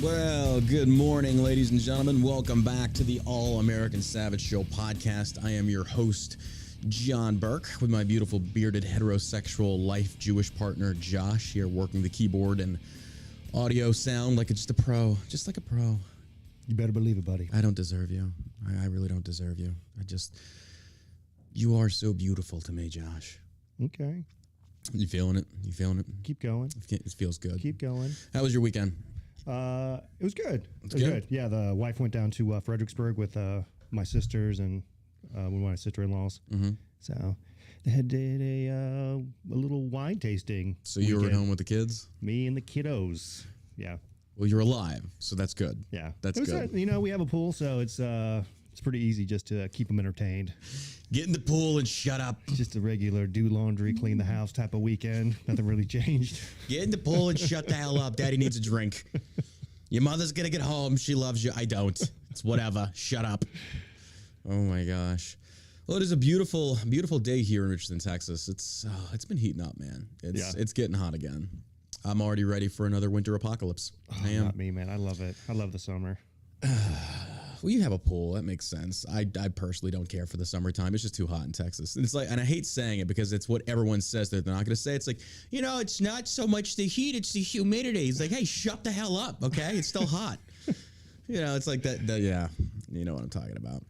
Well, good morning, ladies and gentlemen. Welcome back to the All American Savage Show podcast. I am your host, John Burke, with my beautiful bearded heterosexual life Jewish partner, Josh, here working the keyboard and audio sound like just a pro, just like a pro. You better believe it, buddy. I don't deserve you. I really don't deserve you. You are so beautiful to me, Josh. Okay. You feeling it? You feeling it? Keep going. It feels good. Keep going. How was your weekend? It was good. It was good? Yeah, the wife went down to Fredericksburg with my sisters and one of my sister-in-laws. Mm-hmm. So they did a little wine tasting. So you were at home with the kids? Me and the kiddos. Yeah. Well, you're alive, so that's good. Yeah. That's good. We have a pool, so it's pretty easy just to keep them entertained. Get in the pool and shut up. Just a regular do laundry, clean the house type of weekend. Nothing really changed. Get in the pool and shut the hell up. Daddy needs a drink. Your mother's going to get home. She loves you. I don't. It's whatever. Shut up. Oh, my gosh. Well, it is a beautiful, beautiful day here in Richardson, Texas. It's been heating up, man. It's getting hot again. I'm already ready for another winter apocalypse. Oh, I am. Not me, man. I love it. I love the summer. Well, you have a pool. That makes sense. I personally don't care for the summertime. It's just too hot in Texas. And it's like, and I hate saying it because it's what everyone says that they're not going to say. It's like, it's not so much the heat, it's the humidity. It's like, hey, shut the hell up, okay? It's still hot. It's like that. Yeah, you know what I'm talking about.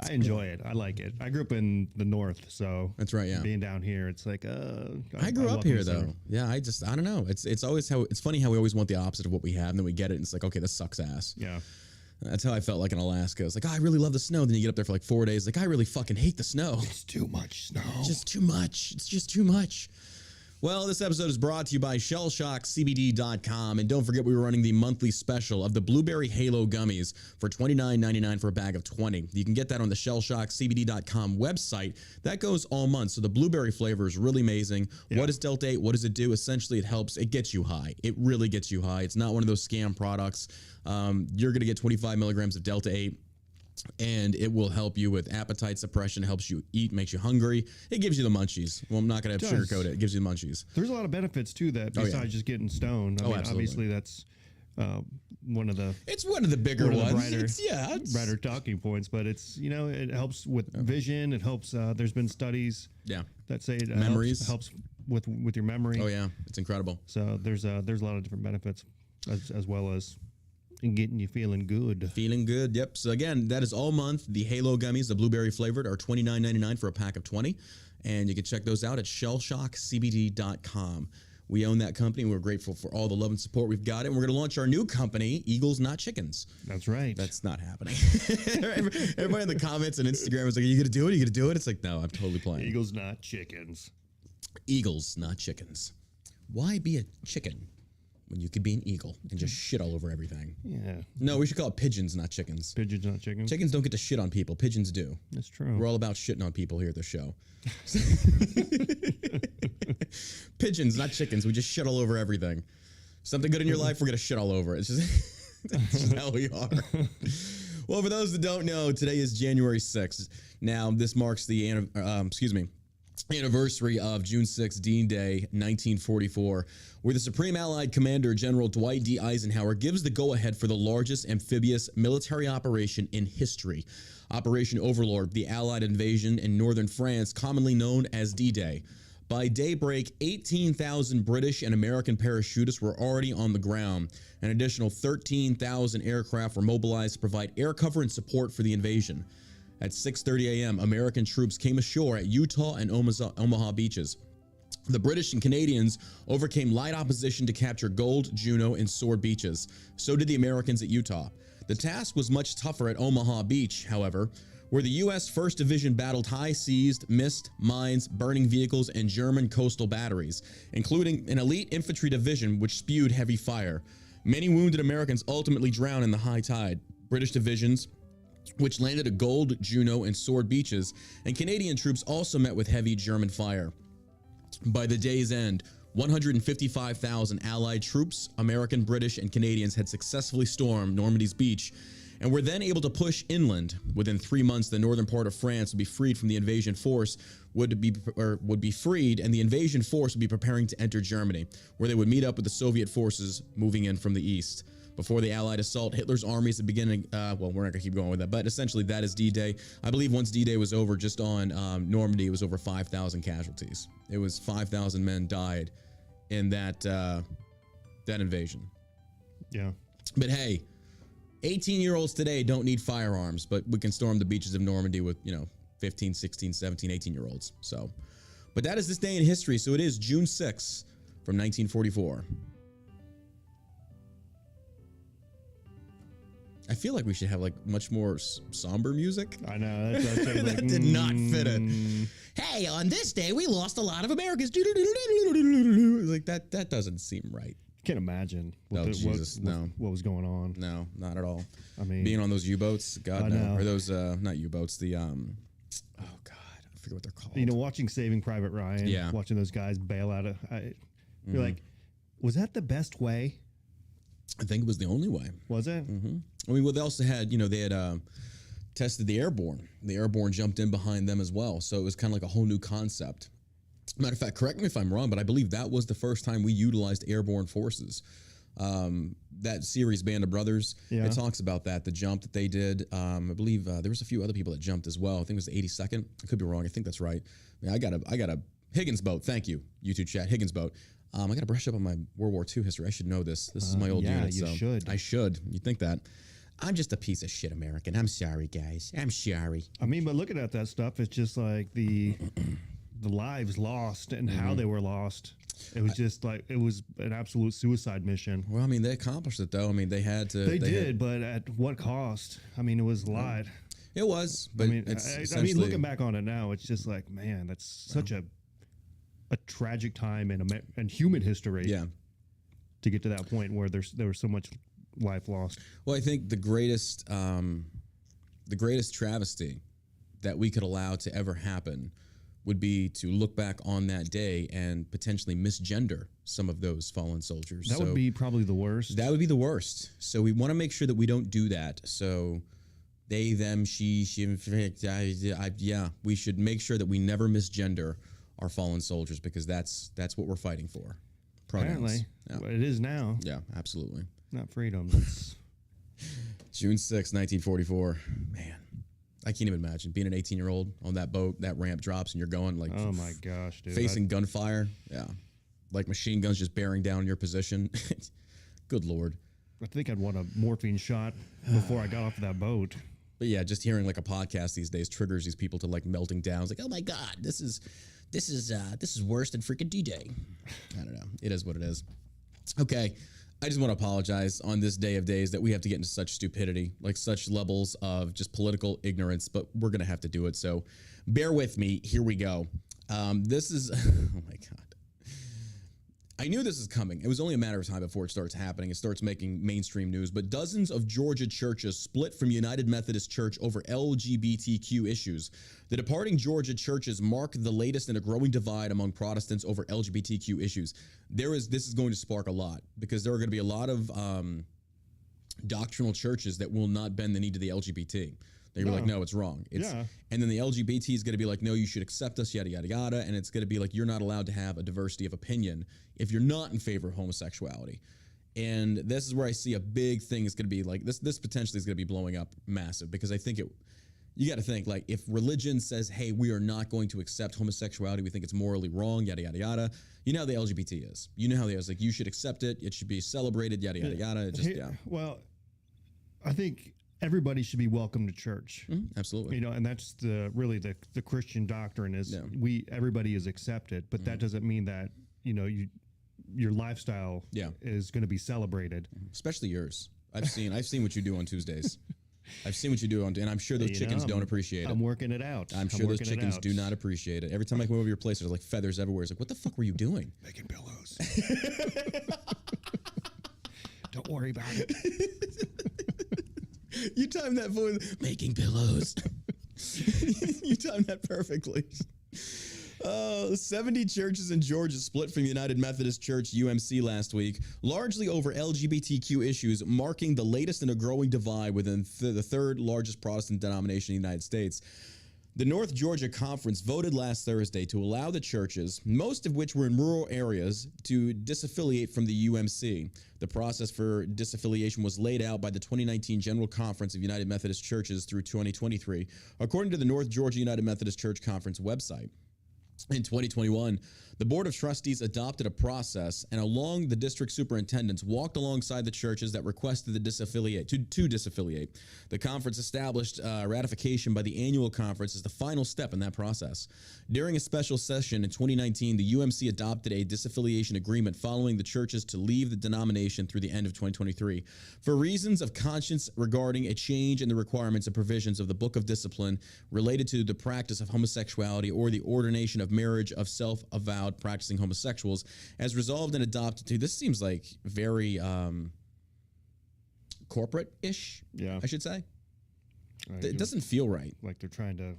I enjoy it. I like it. I grew up in the north, so that's right. Yeah, being down here, it's like I grew up here though. Yeah, I don't know. It's always it's funny how we always want the opposite of what we have, and then we get it, and it's like, okay, this sucks ass. Yeah. That's how I felt like in Alaska. It's like, I really love the snow. Then you get up there for like 4 days. Like, I really fucking hate the snow. It's too much snow. It's just too much. It's just too much. Well, this episode is brought to you by shellshockcbd.com. And don't forget, we were running the monthly special of the Blueberry Halo Gummies for $29.99 for a bag of 20. You can get that on the shellshockcbd.com website. That goes all month. So the blueberry flavor is really amazing. Yeah. What is Delta 8? What does it do? Essentially, it gets you high. It really gets you high. It's not one of those scam products. You're going to get 25 milligrams of Delta 8. And it will help you with appetite suppression, helps you eat, makes you hungry. It gives you the munchies. Well, I'm not going to sugarcoat it. It gives you the munchies. There's a lot of benefits to that besides just getting stoned. I mean, absolutely. Obviously, that's one of the... It's one of the bigger ones. It's brighter talking points, but it's, it helps with vision. It helps, there's been studies that say it helps with your memory. Oh, yeah. It's incredible. So there's a lot of different benefits as well as... and getting you feeling good. Feeling good, yep. So again, that is all month. The Halo Gummies, the blueberry flavored, are $29.99 for a pack of 20. And you can check those out at shellshockcbd.com. We own that company. We're grateful for all the love and support we've got. And we're going to launch our new company, Eagles Not Chickens. That's right. That's not happening. Everybody in the comments and Instagram is like, are you going to do it? Are you going to do it? It's like, no, I'm totally playing. Eagles Not Chickens. Eagles Not Chickens. Why be a chicken when you could be an eagle and just shit all over everything? Yeah. No, we should call it pigeons, not chickens. Pigeons, not chickens? Chickens don't get to shit on people. Pigeons do. That's true. We're all about shitting on people here at the show. Pigeons, not chickens. We just shit all over everything. Something good in your life, we're going to shit all over it. It's just how we are. Well, for those that don't know, today is January 6th. Now, this marks the anniversary of June 6th, Dean Day, 1944, where the Supreme Allied Commander General Dwight D. Eisenhower gives the go-ahead for the largest amphibious military operation in history, Operation Overlord, the Allied invasion in northern France, commonly known as D-Day. By daybreak, 18,000 British and American parachutists were already on the ground. An additional 13,000 aircraft were mobilized to provide air cover and support for the invasion. At 6:30 a.m., American troops came ashore at Utah and Omaha beaches. The British and Canadians overcame light opposition to capture Gold, Juno, and Sword beaches. So did the Americans at Utah. The task was much tougher at Omaha Beach, however, where the U.S. 1st Division battled high seas, mist, mines, burning vehicles, and German coastal batteries, including an elite infantry division which spewed heavy fire. Many wounded Americans ultimately drowned in the high tide. British divisions, which landed at Gold, Juno, and Sword beaches, and Canadian troops also met with heavy German fire. By the day's end, 155,000 Allied troops, American, British, and Canadians had successfully stormed Normandy's beach and were then able to push inland. Within 3 months, the northern part of France would be freed from the invasion force, would be freed, and the invasion force would be preparing to enter Germany, where they would meet up with the Soviet forces moving in from the east. Before the Allied assault, Hitler's armies at the beginning, well, we're not gonna keep going with that, but essentially that is D-Day. I believe once D-Day was over, just on Normandy, it was over 5,000 casualties. It was 5,000 men died in that invasion. Yeah. But hey, 18-year-olds today don't need firearms, but we can storm the beaches of Normandy with, 15, 16, 17, 18-year-olds. So, but that is this day in history. So it is June 6th from 1944. I feel like we should have like much more somber music. I know. That's that did not fit it. Hey, on this day, we lost a lot of Americans. Like that doesn't seem right. Can't imagine what was going on. No, not at all. I mean, being on those U-boats, God no. Or those not U-boats, the oh God, I forget what they're called. Watching Saving Private Ryan, watching those guys bail out of you're like, was that the best way? I think it was the only way. Was it? Mm-hmm. I mean, well, they also had, they had tested the airborne. The airborne jumped in behind them as well. So it was kind of like a whole new concept. Matter of fact, correct me if I'm wrong, but I believe that was the first time we utilized airborne forces. That series, Band of Brothers, it talks about that, the jump that they did. I believe there was a few other people that jumped as well. I think it was the 82nd. I could be wrong. I think that's right. I got a Higgins boat. Thank you, YouTube chat. Higgins boat. I got to brush up on my World War II history. I should know this. This is my old unit. You should. I should. You think that? I'm just a piece of shit American. I'm sorry, guys. I'm sorry. I mean, but looking at that stuff, it's just like the lives lost and how they were lost. It was just like, it was an absolute suicide mission. Well, I mean, they accomplished it, though. I mean, they had to. They did, but at what cost? I mean, it was a lot. It was, but I mean, looking back on it now, it's just like, man, that's such a tragic time in human history. Yeah. To get to that point where there was so much life lost. Well, I think the greatest travesty that we could allow to ever happen would be to look back on that day and potentially misgender some of those fallen soldiers. That would be probably the worst. That would be the worst. So we want to make sure that we don't do that. So they, them, she, we should make sure that we never misgender our fallen soldiers, because that's what we're fighting for. Pronouns. Apparently. It is now. Yeah, absolutely. Not freedom. It's June 6, 1944. Man, I can't even imagine being an 18-year-old on that boat, that ramp drops, and you're going like, oh my gosh, dude. Facing gunfire. Yeah. Like machine guns just bearing down your position. Good Lord. I think I'd want a morphine shot before I got off of that boat. But yeah, just hearing like a podcast these days triggers these people to like melting down. It's like, oh my God, this is worse than freaking D-Day. I don't know. It is what it is. Okay. I just want to apologize on this day of days that we have to get into such stupidity, like such levels of just political ignorance, but we're going to have to do it. So bear with me. Here we go. This is, oh my God. I knew this was coming. It was only a matter of time before it starts happening. It starts making mainstream news, but dozens of Georgia churches split from United Methodist Church over LGBTQ issues. The departing Georgia churches mark the latest in a growing divide among Protestants over LGBTQ issues. This is going to spark a lot, because there are going to be a lot of doctrinal churches that will not bend the knee to the LGBT. They were like, no, it's wrong. And then the LGBT is going to be like, no, you should accept us, yada, yada, yada. And it's going to be like, you're not allowed to have a diversity of opinion if you're not in favor of homosexuality. And this is where I see a big thing is going to be like, this potentially is going to be blowing up massive, because I think you got to think, like, if religion says, hey, we are not going to accept homosexuality, we think it's morally wrong, yada, yada, yada. You know how the LGBT is. You know how they is. Like, you should accept it. It should be celebrated, yada, yada, yada. Well, I think everybody should be welcome to church. Mm-hmm, absolutely. And that's really the Christian doctrine is everybody is accepted, but that doesn't mean that, your lifestyle is going to be celebrated. Especially yours. I've seen what you do on Tuesdays. I've seen what you do and I'm sure those chickens don't appreciate it. I'm working it out. I'm sure those chickens do not appreciate it. Every time I come over your place, there's like feathers everywhere. It's like, what the fuck were you doing? Making pillows. Don't worry about it. You timed that voice. Making pillows. You timed that perfectly. 70 churches in Georgia split from United Methodist Church, UMC, last week, largely over LGBTQ issues, marking the latest in a growing divide within the third largest Protestant denomination in the United States. The North Georgia Conference voted last Thursday to allow the churches, most of which were in rural areas, to disaffiliate from the UMC. The process for disaffiliation was laid out by the 2019 General Conference of United Methodist Churches through 2023, according to the North Georgia United Methodist Church Conference website. In 2021, the Board of Trustees adopted a process, and along the district superintendents walked alongside the churches that requested the disaffiliate to disaffiliate. The conference established ratification by the annual conference as the final step in that process. During a special session in 2019, the UMC adopted a disaffiliation agreement following the churches to leave the denomination through the end of 2023 for reasons of conscience regarding a change in the requirements and provisions of the Book of Discipline related to the practice of homosexuality or the ordination of marriage of self-avowed practicing homosexuals, as resolved and adopted to. This seems like very corporate-ish, I should say. It doesn't feel right. Like they're trying to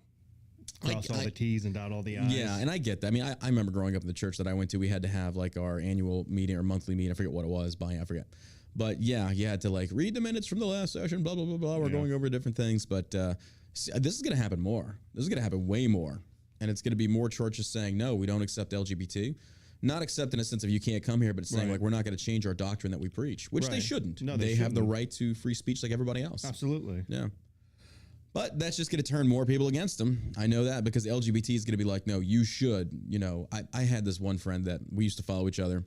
cross all the T's and dot all the I's. Yeah, and I get that. I mean, I remember growing up in the church that I went to, we had to have like our annual meeting or monthly meeting. I forget what it was, I forget. But yeah, you had to like read the minutes from the last session, blah, blah, blah, blah. We're going over different things. But this is going to happen more. This is going to happen way more. And it's going to be more churches saying, no, we don't accept LGBT. Not accept in a sense of you can't come here, but it's saying like we're not going to change our doctrine that we preach, which they shouldn't. No, they have the right to free speech like everybody else. Absolutely. Yeah. But that's just going to turn more people against them. I know that because LGBT is going to be like, no, you should. You know, I had this one friend that we used to follow each other,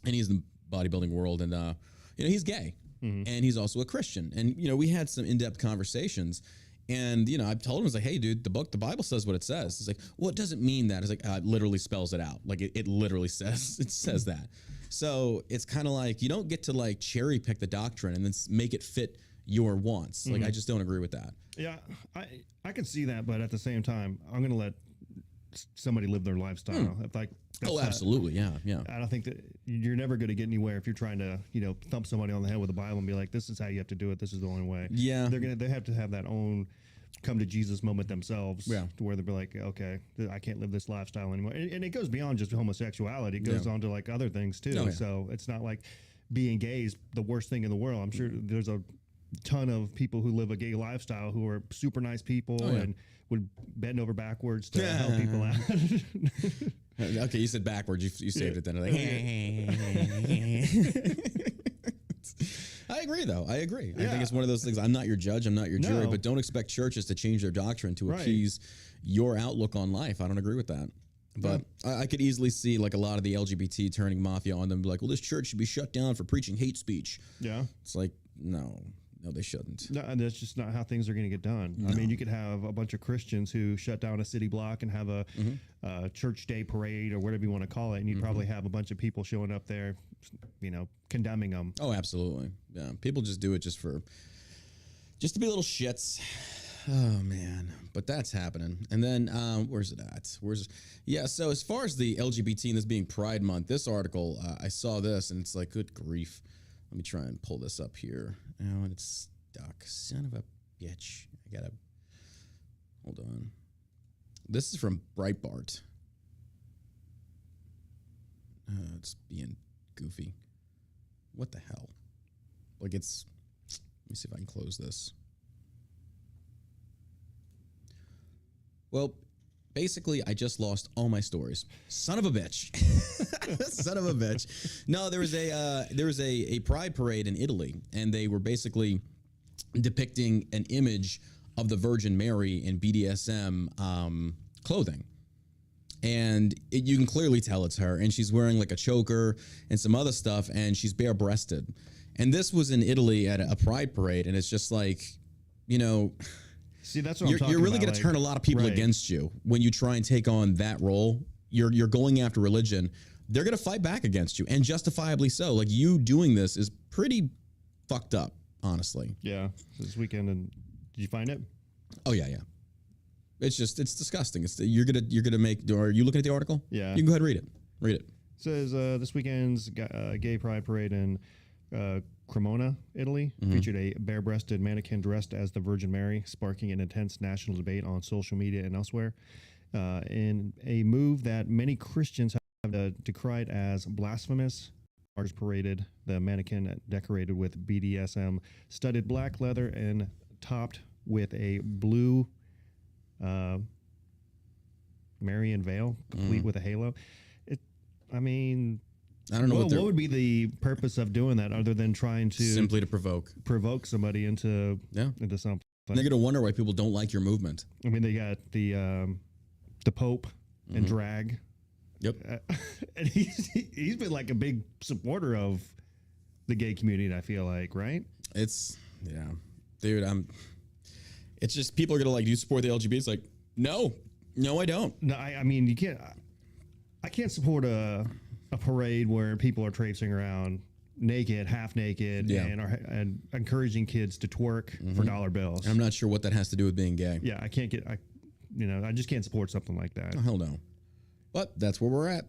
and he's in the bodybuilding world, and you know, he's gay, and he's also a Christian, and you know, we had some in-depth conversations. And, you know, I told him, I was like, hey, dude, the Bible says what it says. It's like, well, it doesn't mean that. It's like, it literally spells it out. Like, it literally says, that. So it's kind of like, you don't get to, like, cherry pick the doctrine and then make it fit your wants. Like, I just don't agree with that. Yeah, I can see that. But at the same time, I'm going to let somebody live their lifestyle. If like, absolutely. Yeah. I don't think that you're never going to get anywhere if you're trying to, you know, thump somebody on the head with a Bible and be like, this is how you have to do it. This is the only way. Yeah. They have to have that own come to Jesus moment themselves. Yeah. To where they'll be like, okay, I can't live this lifestyle anymore. And it goes beyond just homosexuality. It goes on to like other things too. Oh, yeah. So it's not like being gay is the worst thing in the world. I'm sure there's a ton of people who live a gay lifestyle who are super nice people and would bend over backwards to help people out. Okay, you said backwards. You saved it then. Like, I agree, though. I agree. I think it's one of those things. I'm not your judge. I'm not your jury. But don't expect churches to change their doctrine to appease your outlook on life. I don't agree with that. But I could easily see like a lot of the LGBT turning mafia on them. Be like, well, this church should be shut down for preaching hate speech. Yeah. It's like, no, they shouldn't. No, and that's just not how things are going to get done. No. I mean, you could have a bunch of Christians who shut down a city block and have a church day parade or whatever you want to call it, and you'd probably have a bunch of people showing up there, you know, condemning them. Oh, absolutely. Yeah, people just do it just to be little shits. Oh man, but that's happening. And then where's it at? So as far as the LGBT and this being Pride Month, this article I saw this and it's like, good grief. Let me try and pull this up here. Oh, and it's stuck. Son of a bitch. Hold on. This is from Breitbart. It's being goofy. What the hell? Like let me see if I can close this. Well, basically, I just lost all my stories. Son of a bitch. Son of a bitch. No, there was a pride parade in Italy, and they were basically depicting an image of the Virgin Mary in BDSM clothing. And you can clearly tell it's her. And she's wearing like a choker and some other stuff, and she's bare-breasted. And this was in Italy at a pride parade, and it's just like, you know... See, that's what I'm talking about. You're really going to turn a lot of people against you when you try and take on that role. You're going after religion. They're going to fight back against you, and justifiably so. Like, you doing this is pretty fucked up, honestly. Yeah. This weekend, and did you find it? Oh yeah. It's disgusting. You're gonna make. Are you looking at the article? Yeah. You can go ahead and read it. Read it. It says this weekend's gay pride parade in Cremona, Italy, featured a bare-breasted mannequin dressed as the Virgin Mary, sparking an intense national debate on social media and elsewhere. In a move that many Christians have decried as blasphemous, artists paraded the mannequin decorated with BDSM studded black leather and topped with a blue Marion Vale, complete with a halo. I mean, I don't know what would be the purpose of doing that other than trying to simply to provoke somebody into something. They're gonna wonder why people don't like your movement. I mean, they got the Pope and drag. Yep, and he's been like a big supporter of the gay community. I feel like, right? Dude. It's just people are gonna like, do you support the LGBT? It's like, no, I don't. No, I mean, you can't. I can't support a parade where people are traipsing around naked, half naked, and encouraging kids to twerk for dollar bills. And I'm not sure what that has to do with being gay. Yeah, I just can't support something like that. Oh, hell no. But that's where we're at.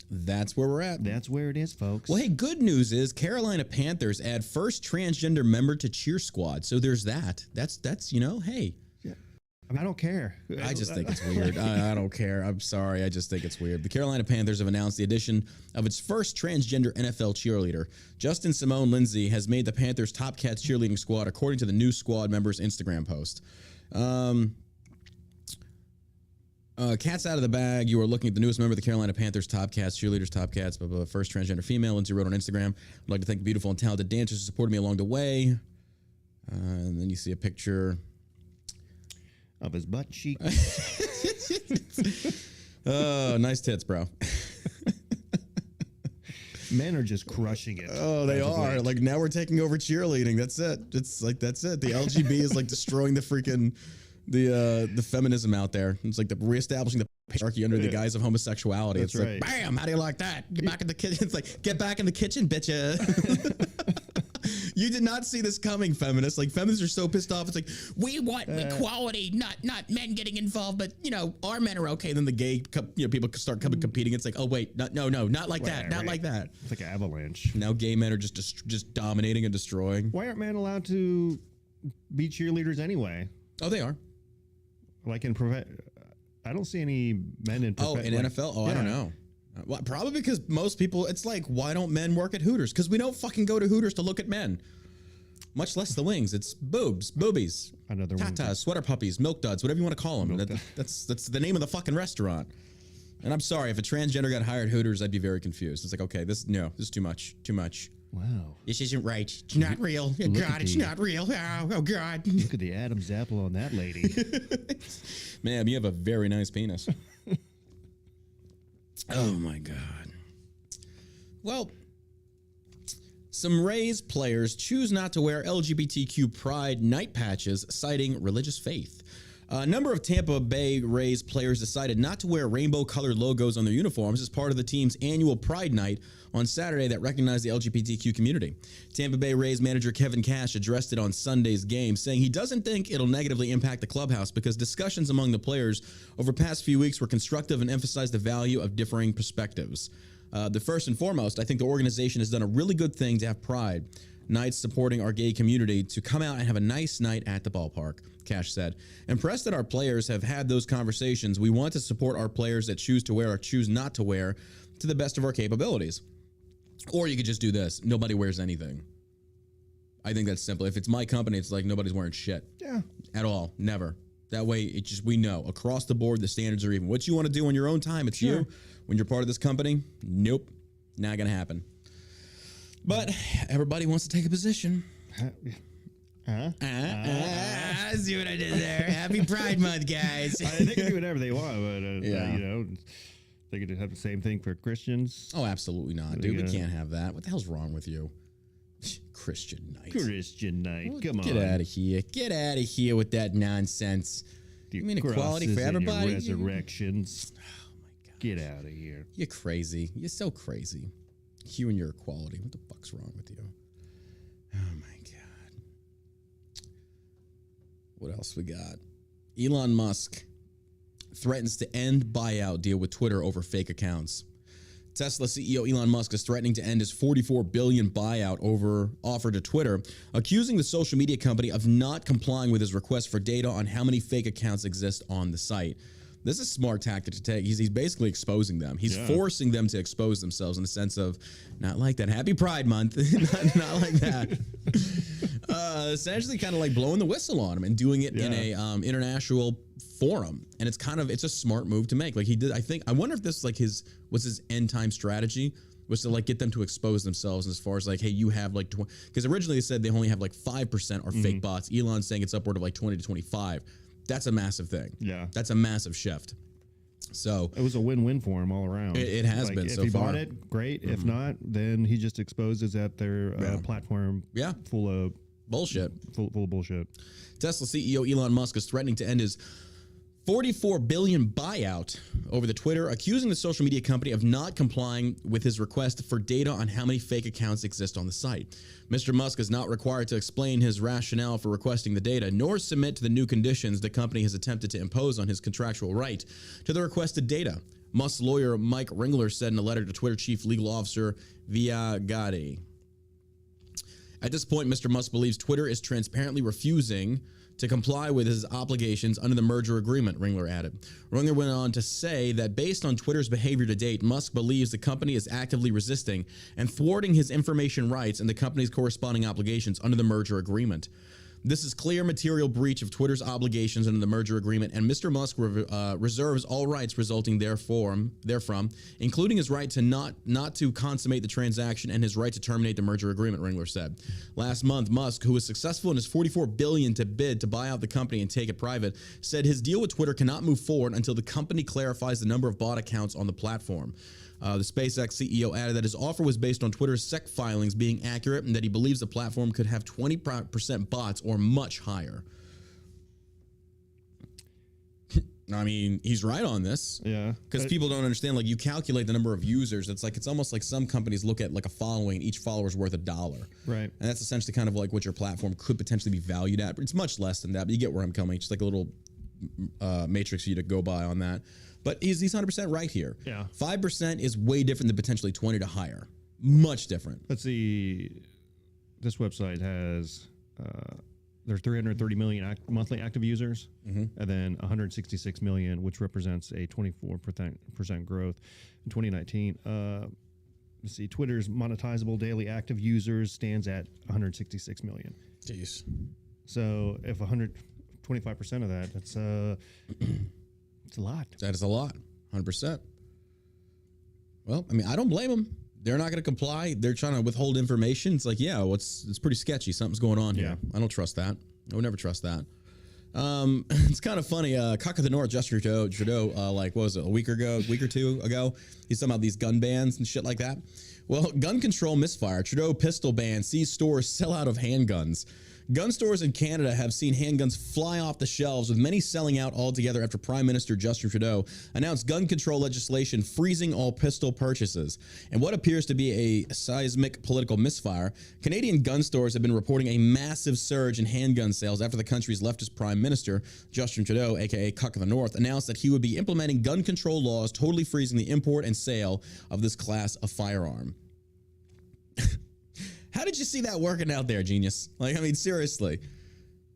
That's where it is, folks. Well, hey, good news is Carolina Panthers add first transgender member to cheer squad. So there's that. That's hey. Yeah. I mean, I don't care. I just think it's weird. I don't care. I'm sorry. I just think it's weird. The Carolina Panthers have announced the addition of its first transgender NFL cheerleader. Justin Simone Lindsay has made the Panthers Top Cats cheerleading squad, according to the new squad member's Instagram post. Cat's out of the bag. You are looking at the newest member of the Carolina Panthers Top Cats, cheerleaders, Top Cats, first transgender female. Lindsay wrote on Instagram, I'd like to thank the beautiful and talented dancers who supported me along the way. And then you see a picture of his butt cheek. Oh, nice tits, bro. Men are just crushing it. Oh, they are. Like, now we're taking over cheerleading. That's it. It's like, that's it. The LGB is like destroying the freaking the feminism out there. It's like reestablishing the patriarchy under the guise of homosexuality. That's it's right. Like, bam, how do you like that? Get back in the kitchen. It's like, get back in the kitchen, bitcha. You did not see this coming, feminists. Like, feminists are so pissed off. It's like, we want equality, not men getting involved, but, our men are okay. Then the gay people start competing. It's like, oh, wait, no, not like that. Not like that. It's like an avalanche. Now gay men are just dominating and destroying. Why aren't men allowed to be cheerleaders anyway? Oh, they are. Like I don't see any men in NFL? Oh, yeah. I don't know. Well, probably because most people, it's like, why don't men work at Hooters? Because we don't fucking go to Hooters to look at men. Much less the wings. It's boobies, another tatas, sweater puppies, milk duds, whatever you want to call them. That's the name of the fucking restaurant. And I'm sorry, if a transgender got hired at Hooters, I'd be very confused. It's like, okay, this is too much. Wow. This isn't right. It's not real. Oh, God, it's not real. Oh, God. Look at the Adam's apple on that lady. Ma'am, you have a very nice penis. Oh, my God. Well, some Rays players choose not to wear LGBTQ pride night patches, citing religious faith. A number of Tampa Bay Rays players decided not to wear rainbow-colored logos on their uniforms as part of the team's annual Pride Night on Saturday that recognized the LGBTQ community. Tampa Bay Rays manager Kevin Cash addressed it on Sunday's game, saying he doesn't think it'll negatively impact the clubhouse because discussions among the players over the past few weeks were constructive and emphasized the value of differing perspectives. The first and foremost, I think the organization has done a really good thing to have Pride Nights supporting our gay community to come out and have a nice night at the ballpark, Cash said. Impressed that our players have had those conversations, we want to support our players that choose to wear or choose not to wear to the best of our capabilities. Or you could just do this. Nobody wears anything. I think that's simple. If it's my company, it's like nobody's wearing shit. Yeah. At all. Never. That way, we know. Across the board, the standards are even. What you want to do on your own time, it's you. When you're part of this company, nope. Not going to happen. But everybody wants to take a position. See what I did there? Happy Pride Month, guys. They can do whatever they want, but they could have the same thing for Christians. Oh, absolutely not, dude. We can't have that. What the hell's wrong with you? Christian night. Come on. Get out of here. Get out of here with that nonsense. You mean equality for everybody? Resurrections. Oh, my God. Get out of here. You're crazy. You're so crazy. You and your equality. What the fuck's wrong with you? Oh, my God. What else we got? Elon Musk threatens to end buyout deal with Twitter over fake accounts. Tesla CEO Elon Musk is threatening to end his $44 billion buyout offer to Twitter, accusing the social media company of not complying with his request for data on how many fake accounts exist on the site. This is a smart tactic to take. He's basically exposing them. He's forcing them to expose themselves in the sense of, not like that. Happy Pride Month. not like that. Essentially kind of like blowing the whistle on him and doing it in a international forum, and it's a smart move to make. Like he did, I wonder if this like was his end time strategy was to like get them to expose themselves as far as like, hey, you have like, because originally they said they only have like 5% are fake bots. Elon's saying it's upward of like 20 to 25. That's a massive thing. Yeah, that's a massive shift. So it was a win-win for him all around. It has been so far. If he bought it, great. If not, then he just exposes that their platform full of bullshit. Full of bullshit. Tesla CEO Elon Musk is threatening to end his $44 billion buyout over the Twitter, accusing the social media company of not complying with his request for data on how many fake accounts exist on the site. Mr. Musk is not required to explain his rationale for requesting the data, nor submit to the new conditions the company has attempted to impose on his contractual right to the requested data. Musk's lawyer Mike Ringler said in a letter to Twitter Chief Legal Officer Viagati. At this point, Mr. Musk believes Twitter is transparently refusing to comply with his obligations under the merger agreement, Ringler added. Ringler went on to say that based on Twitter's behavior to date, Musk believes the company is actively resisting and thwarting his information rights and the company's corresponding obligations under the merger agreement. This is clear material breach of Twitter's obligations under the merger agreement, and Mr. Musk reserves all rights resulting therefrom, including his right to not to consummate the transaction and his right to terminate the merger agreement, Ringler said. Last month, Musk, who was successful in his $44 billion to bid to buy out the company and take it private, said his deal with Twitter cannot move forward until the company clarifies the number of bot accounts on the platform. The SpaceX CEO added that his offer was based on Twitter's SEC filings being accurate and that he believes the platform could have 20% bots or much higher. I mean, he's right on this. Yeah. Because people don't understand, like, you calculate the number of users. It's almost like some companies look at like a following and each follower is worth $1. Right. And that's essentially kind of like what your platform could potentially be valued at. But it's much less than that. But you get where I'm coming. Just like a little matrix for you to go by on that. But he's 100% right here. Yeah. 5% is way different than potentially 20 to higher. Much different. Let's see. This website has there's 330 million monthly active users, and then 166 million, which represents a 24% growth in 2019. Let's see. Twitter's monetizable daily active users stands at 166 million. Jeez. So if 125% of that, that's it's a lot. That is a lot. 100%. Well, I mean, I don't blame them. They're not going to comply. They're trying to withhold information. It's like, yeah, it's pretty sketchy. Something's going on here. I don't trust that. I would never trust that. It's kind of funny. Cock of the North, Justin Trudeau, like, what was it, a week or two ago? He's talking about these gun bans and shit like that. Well, gun control misfire. Trudeau pistol ban sees stores sell out of handguns. Gun stores in Canada have seen handguns fly off the shelves, with many selling out altogether after Prime Minister Justin Trudeau announced gun control legislation freezing all pistol purchases. And what appears to be a seismic political misfire, Canadian gun stores have been reporting a massive surge in handgun sales after the country's leftist Prime Minister, Justin Trudeau, aka Cock of the North, announced that he would be implementing gun control laws, totally freezing the import and sale of this class of firearm. How did you see that working out there, genius? Like, I mean, seriously.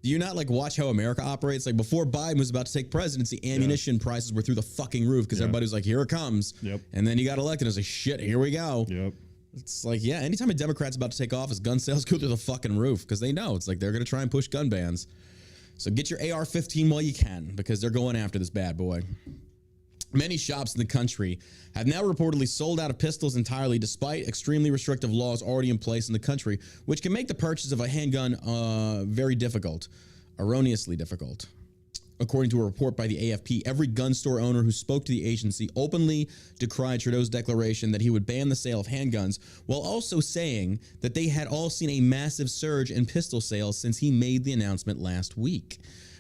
Do you not, like, watch how America operates? Like, before Biden was about to take presidency, ammunition prices were through the fucking roof because everybody was like, here it comes. Yep. And then he got elected and it was like, shit, here we go. Yep. It's like, yeah, anytime a Democrat's about to take office, gun sales go through the fucking roof because they know. It's like they're going to try and push gun bans. So get your AR-15 while you can because they're going after this bad boy. Many shops in the country have now reportedly sold out of pistols entirely, despite extremely restrictive laws already in place in the country, which can make the purchase of a handgun very difficult, erroneously difficult. According to a report by the AFP, every gun store owner who spoke to the agency openly decried Trudeau's declaration that he would ban the sale of handguns, while also saying that they had all seen a massive surge in pistol sales since he made the announcement last week.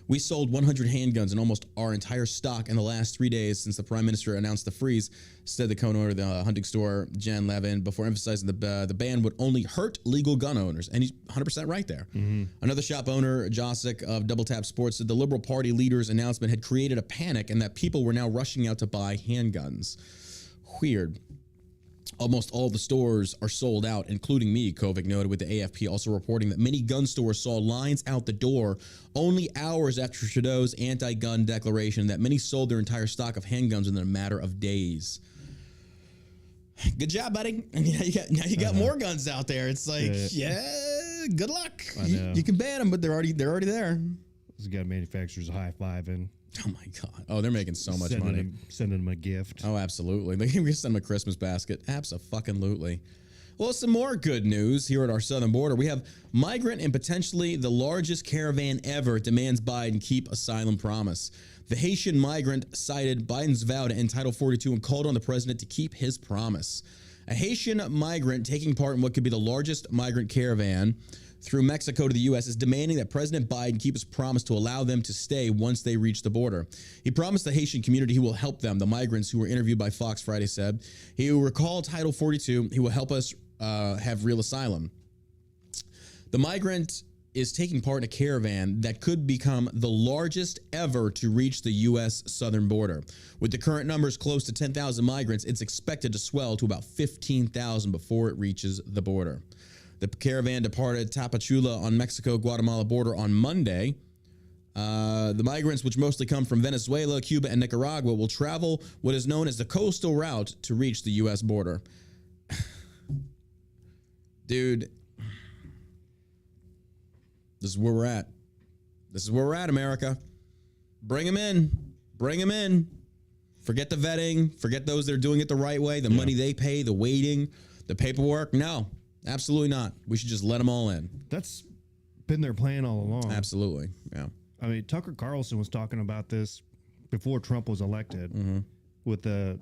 We sold 100 handguns and almost our entire stock in the last 3 days since the Prime Minister announced the freeze, said the co-owner of the hunting store, Jan Levin, before emphasizing the ban would only hurt legal gun owners. And he's 100% right there. Another shop owner, Josic of Double Tap Sports, said the Liberal Party leader's announcement had created a panic and that people were now rushing out to buy handguns. Weird. Almost all the stores are sold out, including me, Kovic noted, with the AFP also reporting that many gun stores saw lines out the door only hours after Trudeau's anti-gun declaration, that many sold their entire stock of handguns in a matter of days. Good job, buddy. And now you got more guns out there. It's like, yeah, good luck. You can ban them, but they're already there. This got manufacturers high-fiving. Oh my God. Oh, they're making so much money. Sending them a gift. Oh, absolutely. They can send them a Christmas basket. Abso-fucking-lutely. Well, some more good news here at our southern border. We have migrant and potentially the largest caravan ever demands Biden keep asylum promise. The Haitian migrant cited Biden's vow to end Title 42 and called on the president to keep his promise. A Haitian migrant taking part in what could be the largest migrant caravan through Mexico to the U.S. is demanding that President Biden keep his promise to allow them to stay once they reach the border. He promised the Haitian community he will help them. The migrants who were interviewed by Fox Friday said, he will recall Title 42. He will help us have real asylum. The migrant is taking part in a caravan that could become the largest ever to reach the U.S. southern border. With the current numbers close to 10,000 migrants, it's expected to swell to about 15,000 before it reaches the border. The caravan departed Tapachula on Mexico-Guatemala border on Monday. The migrants, which mostly come from Venezuela, Cuba, and Nicaragua, will travel what is known as the coastal route to reach the U.S. border. Dude, this is where we're at. This is where we're at, America. Bring them in. Bring them in. Forget the vetting. Forget those that are doing it the right way. The money they pay, the waiting, the paperwork. No. Absolutely not. We should just let them all in. That's been their plan all along. Absolutely. Yeah. I mean, Tucker Carlson was talking about this before Trump was elected with the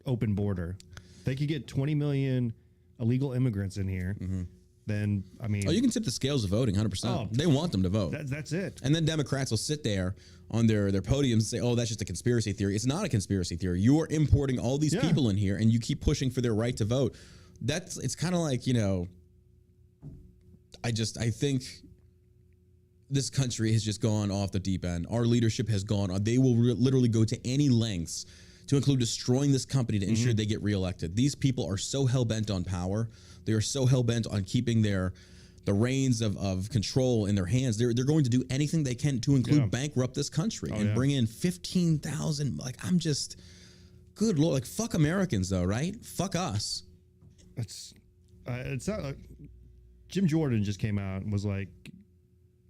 open border. They could get 20 million illegal immigrants in here. Then, I mean... Oh, you can tip the scales of voting, 100%. Oh, they want them to vote. That's it. And then Democrats will sit there on their podiums and say, oh, that's just a conspiracy theory. It's not a conspiracy theory. You are importing all these people in here, and you keep pushing for their right to vote. It's kind of like, you know, I think this country has just gone off the deep end. Our leadership has gone on. They will literally go to any lengths to include destroying this company to ensure they get reelected. These people are so hell-bent on power. They are so hell-bent on keeping the reins of control in their hands. They're going to do anything they can to include bankrupt this country and bring in 15,000. Like, I'm just, good Lord, like, fuck Americans though, right? Fuck us. It's not like Jim Jordan just came out and was like,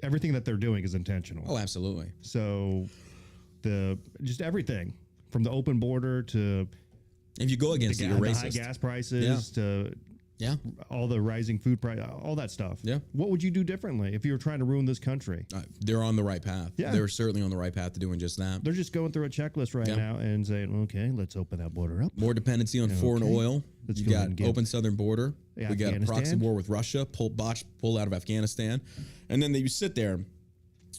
everything that they're doing is intentional. Oh, absolutely. So just everything from the open border to if you go against it, you're racist. High gas prices to all the rising food price, all that stuff. Yeah. What would you do differently if you were trying to ruin this country? They're on the right path. Yeah. They're certainly on the right path to doing just that. They're just going through a checklist right now and saying, okay, let's open that border up. More dependency on foreign oil. You got open southern border. We got a proxy war with Russia, pull out of Afghanistan. And then you sit there,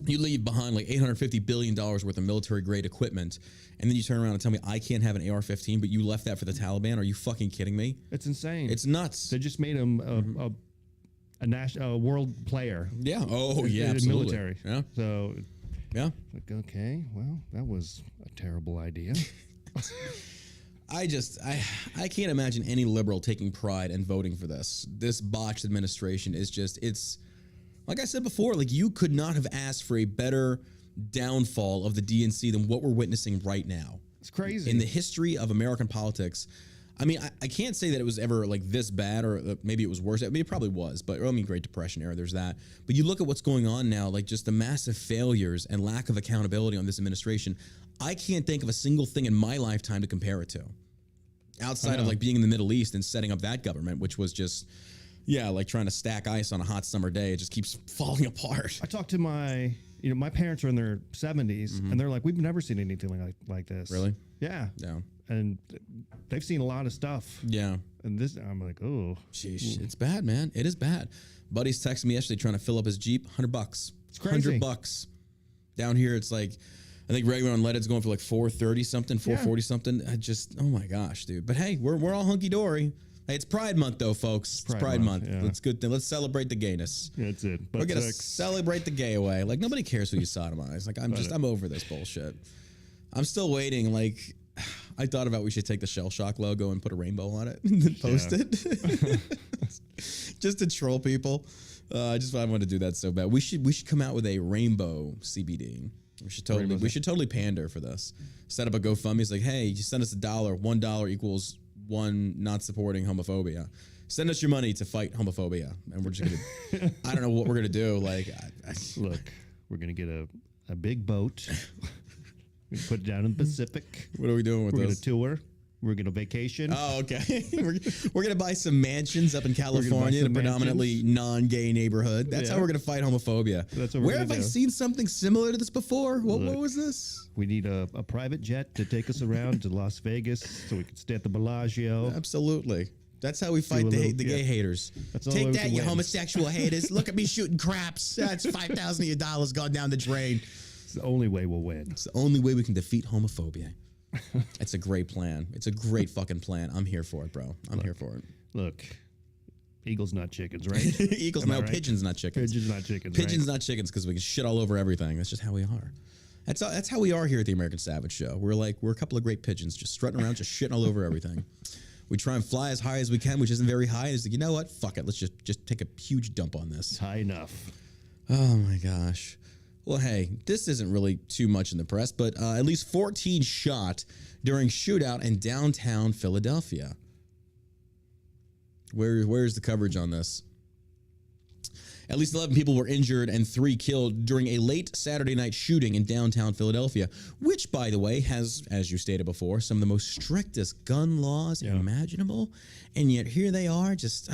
you leave behind like $850 billion worth of military-grade equipment, and then you turn around and tell me I can't have an AR-15, but you left that for the Taliban? Are you fucking kidding me? It's insane. It's nuts. They just made him a world player. Yeah. Oh, yeah, absolutely. Military. Yeah. So, yeah. Like, okay, well, that was a terrible idea. I can't imagine any liberal taking pride in voting for this. This botched administration is it's like I said before, like you could not have asked for a better downfall of the DNC than what we're witnessing right now. It's crazy. In the history of American politics, I mean, I can't say that it was ever like this bad, or maybe it was worse. I mean, it probably was, but I mean, Great Depression era, there's that. But you look at what's going on now, like just the massive failures and lack of accountability on this administration. I can't think of a single thing in my lifetime to compare it to. Outside of like being in the Middle East and setting up that government, which was just, like trying to stack ice on a hot summer day. It just keeps falling apart. I talked to my parents are in their 70s, and they're like, we've never seen anything like this. Really? Yeah. Yeah. And they've seen a lot of stuff. Yeah. And this, I'm like, oh. Sheesh. It's bad, man. It is bad. Buddy's texting me yesterday trying to fill up his Jeep. $100. It's crazy. $100. Down here, it's like, I think regular unleaded's going for like $430 something, $440 something. Oh my gosh, dude. But hey, we're all hunky dory. Hey, it's Pride Month though, folks. It's Pride Month. Yeah. Let's good thing. Let's celebrate the gayness. That's it. We're gonna celebrate the gay away. Like nobody cares who you sodomize. Like I'm over this bullshit. I'm still waiting. Like I thought about we should take the Shell Shock logo and put a rainbow on it and then post it, just to troll people. I wanted to do that so bad. We should come out with a rainbow CBD. We should totally pander for this. Set up a GoFundMe. It's like, hey, you send us $1. $1 equals one not supporting homophobia. Send us your money to fight homophobia, and we're just gonna. I don't know what we're gonna do. Like, look, we're gonna get a big boat. We put it down in the Pacific. What are we doing with this? We're going to tour. We're going to vacation. Oh, okay. We're going to buy some mansions up in California in a predominantly non-gay neighborhood. That's how we're going to fight homophobia. That's what Where have I seen something similar to this before? What was this? We need a private jet to take us around to Las Vegas so we can stay at the Bellagio. Absolutely. That's how we fight the gay haters. Take that, you homosexual haters. Look at me shooting craps. That's $5,000 of your dollars gone down the drain. It's the only way we'll win. It's the only way we can defeat homophobia. It's a great plan. It's a great fucking plan. I'm here for it, bro. I'm here for it. Look, eagles not chickens, right? Eagles, no, right? Pigeons not chickens. Pigeons not chickens. Pigeons not chickens because we can shit all over everything. That's just how we are. That's how we are here at the American Savage Show. We're a couple of great pigeons just strutting around, just shitting all over everything. We try and fly as high as we can, which isn't very high. And it's like, you know what? Fuck it. Let's just take a huge dump on this. It's high enough. Oh my gosh. Well, hey, this isn't really too much in the press, but at least 14 shot during shootout in downtown Philadelphia. Where's the coverage on this? At least 11 people were injured and 3 killed during a late Saturday night shooting in downtown Philadelphia, which, by the way, has, as you stated before, some of the most strictest gun laws imaginable. And yet here they are just...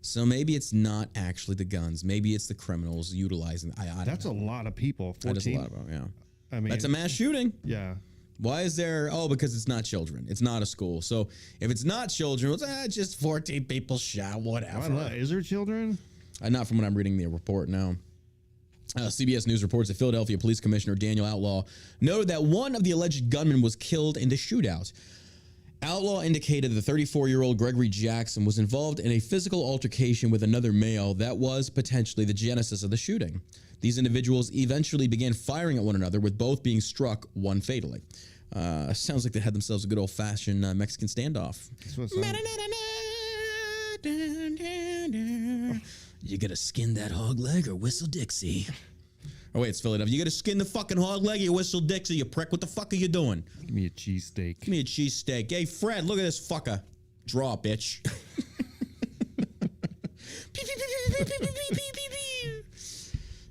So maybe it's not actually the guns. Maybe it's the criminals utilizing. I That's don't know. A lot of people. 14. That is a lot of them. Yeah. I mean, that's a mass shooting. Yeah. Why is there? Oh, because it's not children. It's not a school. So if it's not children, it's just 14 people shot. Whatever. Is there children? Not from what I'm reading the report. No. CBS News reports that Philadelphia Police Commissioner Daniel Outlaw noted that one of the alleged gunmen was killed in the shootout. Outlaw indicated the 34-year-old Gregory Jackson was involved in a physical altercation with another male that was potentially the genesis of the shooting. These individuals eventually began firing at one another, with both being struck, one fatally. Sounds like they had themselves a good old-fashioned Mexican standoff. You gotta skin that hog leg or whistle Dixie. Oh, wait, it's Philadelphia. You gotta skin the fucking hog leg or you whistle Dixie, you prick. What the fuck are you doing? Give me a cheesesteak. Give me a cheesesteak. Hey, Fred, look at this fucker. Draw, bitch.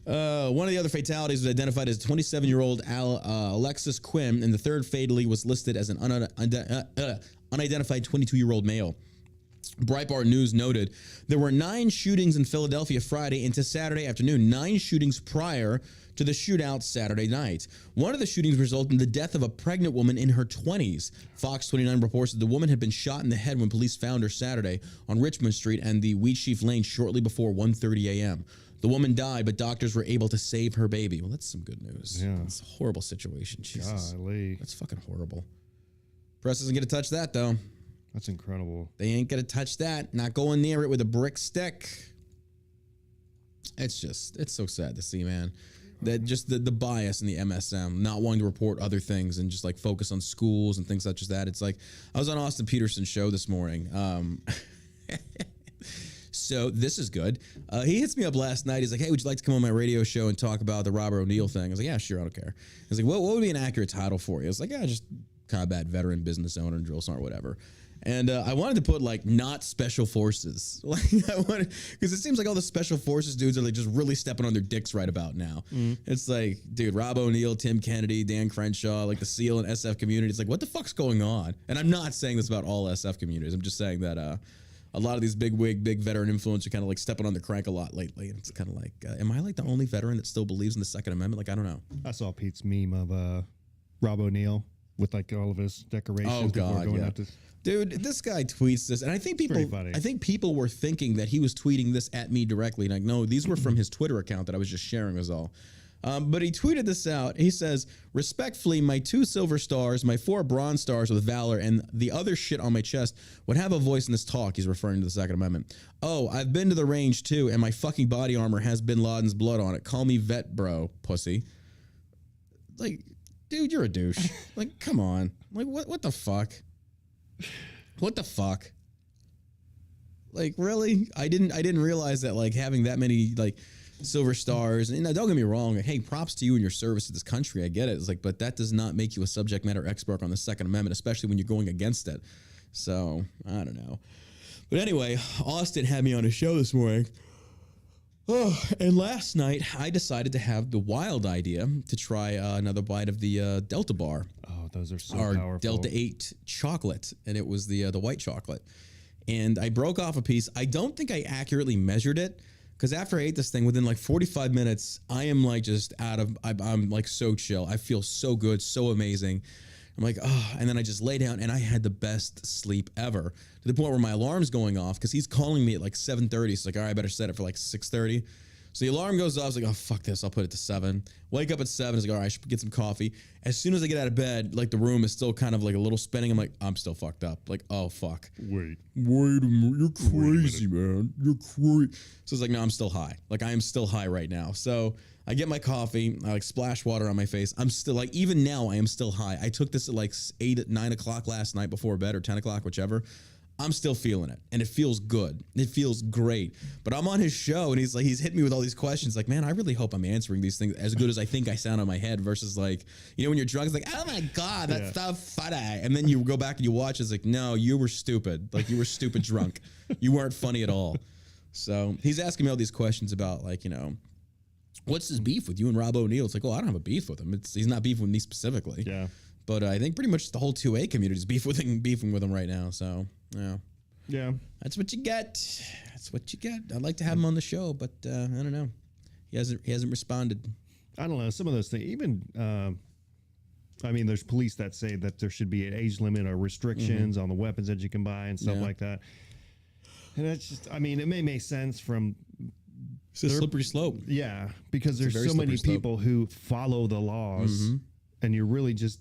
One of the other fatalities was identified as 27-year-old Alexis Quinn, and the third fatally was listed as an unidentified 22-year-old male. Breitbart News noted there were 9 shootings in Philadelphia Friday into Saturday afternoon, 9 shootings prior to the shootout Saturday night. One of the shootings resulted in the death of a pregnant woman in her 20s. Fox 29 reports that the woman had been shot in the head when police found her Saturday on Richmond Street and the Wheatsheaf Lane shortly before 1:30 a.m. The woman died, but doctors were able to save her baby. Well, that's some good news. Yeah. It's a horrible situation. Jesus. Golly. That's fucking horrible. Press doesn't get to touch that, though. That's incredible. They ain't gonna touch that. Not going near it with a brick stick. It's so sad to see, man. That just the bias in the MSM, not wanting to report other things and just like focus on schools and things such as that. It's like, I was on Austin Peterson's show this morning. So this is good. He hits me up last night. He's like, hey, would you like to come on my radio show and talk about the Robert O'Neill thing? I was like, yeah, sure, I don't care. He's like, what would be an accurate title for you? I was like, yeah, just combat veteran, business owner, drill sergeant, whatever. And I wanted to put like not special forces, like I wanted, because it seems like all the special forces dudes are like just really stepping on their dicks right about now. It's like, dude, Rob O'Neill, Tim Kennedy, Dan Crenshaw, like the SEAL and SF community. It's like, what the fuck's going on? And I'm not saying this about all SF communities. I'm just saying that a lot of these big veteran influencers are kind of like stepping on the crank a lot lately. And it's kind of like, am I like the only veteran that still believes in the Second Amendment? Like, I don't know. I saw Pete's meme of Rob O'Neill with like all of his decorations. Oh God, yeah. Dude, this guy tweets this, and I think people were thinking that he was tweeting this at me directly. Like, no, these were from his Twitter account that I was just sharing, was all. But he tweeted this out. He says, respectfully, my 2 silver stars, my 4 bronze stars with valor, and the other shit on my chest would have a voice in this talk. He's referring to the Second Amendment. Oh, I've been to the range too, and my fucking body armor has Bin Laden's blood on it. Call me vet, bro, pussy. Like, dude, you're a douche. Like, come on. Like, what the fuck? What the fuck? Like, really? I didn't realize that like having that many like silver stars, and don't get me wrong, hey, props to you and your service to this country. I get it. It's like, but that does not make you a subject matter expert on the Second Amendment, especially when you're going against it. So, I don't know. But anyway, Austin had me on his show this morning. Oh, and last night I decided to have the wild idea to try another bite of the Delta bar. Oh, those are so our powerful. Delta 8 chocolate, and it was the white chocolate. And I broke off a piece. I don't think I accurately measured it, because after I ate this thing, within like 45 minutes, I am like just I'm like so chill. I feel so good, so amazing. I'm like, oh, and then I just lay down and I had the best sleep ever, to the point where my alarm's going off because he's calling me at like 7:30. So like, all right, I better set it for like 6:30. So the alarm goes off. I was like, oh, fuck this. I'll put it to 7. Wake up at 7. I was like, all right, I should get some coffee. As soon as I get out of bed, like the room is still kind of like a little spinning. I'm like, I'm still fucked up. Like, oh, fuck. Wait a minute. You're crazy, man. You're crazy. So it's like, no, I'm still high. Like, I am still high right now. So I get my coffee. I like splash water on my face. I'm still like, even now, I am still high. I took this at like 9 o'clock last night before bed, or 10 o'clock, whichever. I'm still feeling it, and it feels good. It feels great. But I'm on his show, and he's hitting me with all these questions. Like, man, I really hope I'm answering these things as good as I think I sound in my head. Versus like, you know, when you're drunk, it's like, oh my god, that's so funny. And then you go back and you watch. It's like, no, you were stupid. Like, you were stupid drunk. You weren't funny at all. So he's asking me all these questions about, like, you know, what's his beef with you and Rob O'Neill? It's like, oh, I don't have a beef with him. He's not beefing with me specifically. Yeah. But I think pretty much the whole 2A community is beefing with him right now. So, yeah. That's what you get. That's what you get. I'd like to have him on the show, but I don't know. He hasn't responded. I don't know. Some of those things, even, I mean, there's police that say that there should be an age limit or restrictions on the weapons that you can buy and stuff like that. And that's just, I mean, it may make sense from... It's a slippery slope. Yeah, because there's so many people who follow the laws, and you're really just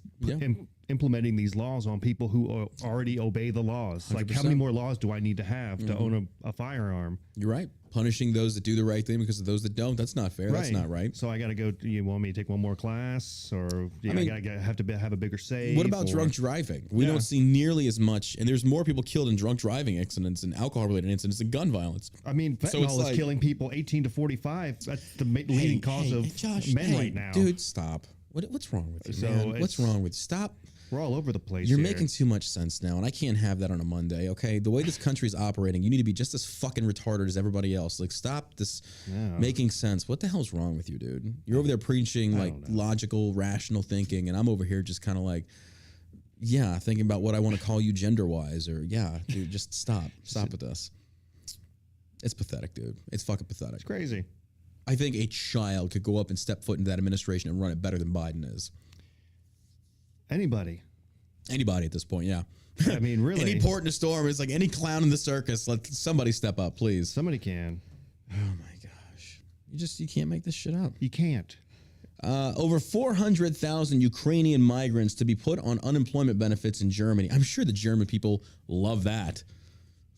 implementing these laws on people who already obey the laws. 100%. Like, how many more laws do I need to have to own a firearm? You're right. Punishing those that do the right thing because of those that don't. That's not fair. Right. That's not right. So I got to go. You want me to take one more class, or I have to have a bigger say? What about drunk driving? We don't see nearly as much, and there's more people killed in drunk driving incidents and alcohol-related incidents than gun violence. I mean, fentanyl is killing people 18 to 45. That's the leading cause of men right now. Dude, stop. What's wrong with you, man? What's wrong with you? Stop. We're all over the place. You're making too much sense now, and I can't have that on a Monday, okay? The way this country is operating, you need to be just as fucking retarded as everybody else. Like, stop this making sense. What the hell's wrong with you, dude? You're over there preaching, like, logical, rational thinking, and I'm over here just kind of like, thinking about what I want to call you gender-wise, or, dude, just stop. Stop with this. It's pathetic, dude. It's fucking pathetic. It's crazy. I think a child could go up and step foot into that administration and run it better than Biden is. Anybody at this point, yeah. I mean, really. Any port in a storm, it's like any clown in the circus. Let somebody step up, please. Somebody can. Oh my gosh. You can't make this shit up. You can't. Over 400,000 Ukrainian migrants to be put on unemployment benefits in Germany. I'm sure the German people love that.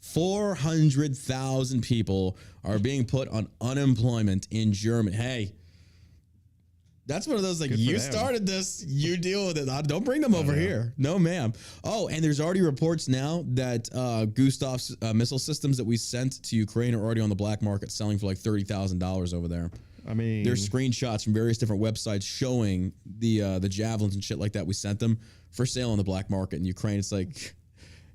400,000 people are being put on unemployment in Germany. Hey, that's one of those, like, you started this, you deal with it. Don't bring them over here. No, ma'am. Oh, and there's already reports now that Gustav's missile systems that we sent to Ukraine are already on the black market selling for like $30,000 over there. I mean, there's screenshots from various different websites showing the javelins and shit like that we sent them for sale on the black market in Ukraine. It's like,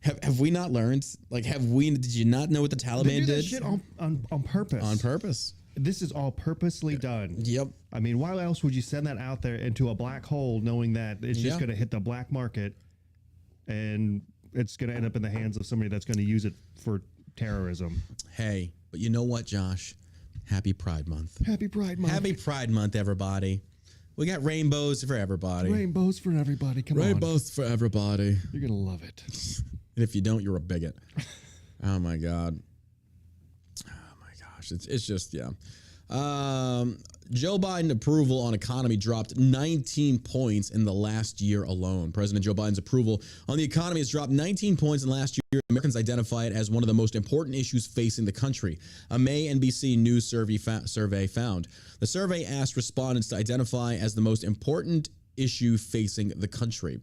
have we not learned? Like, did you not know what the Taliban did? That shit on purpose. On purpose. This is all purposely done. Yep. I mean, why else would you send that out there into a black hole knowing that it's just going to hit the black market and it's going to end up in the hands of somebody that's going to use it for terrorism? Hey, but you know what, Josh? Happy Pride Month. Happy Pride Month. Happy Pride Month, everybody. We got rainbows for everybody. Rainbows for everybody. Come on. Rainbows for everybody. You're going to love it. And if you don't, you're a bigot. Oh, my God. It's just, Joe Biden approval on economy dropped 19 points in the last year alone. President Joe Biden's approval on the economy has dropped 19 points in the last year. Americans identify it as one of the most important issues facing the country. A May NBC News survey found. The survey asked respondents to identify as the most important issue facing the country.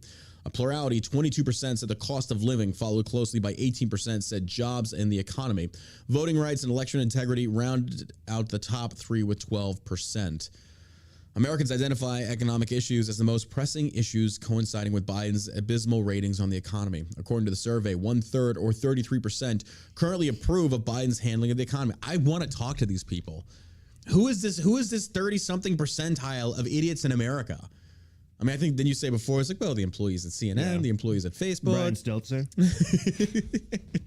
A plurality, 22%, said the cost of living, followed closely by 18% said jobs and the economy. Voting rights and election integrity rounded out the top three with 12%. Americans identify economic issues as the most pressing issues, coinciding with Biden's abysmal ratings on the economy. According to the survey, 1/3 or 33% currently approve of Biden's handling of the economy. I want to talk to these people. Who is this 30-something percentile of idiots in America? I mean, I think then you say before, it's like, well, the employees at CNN, the employees at Facebook. Brian Stelter.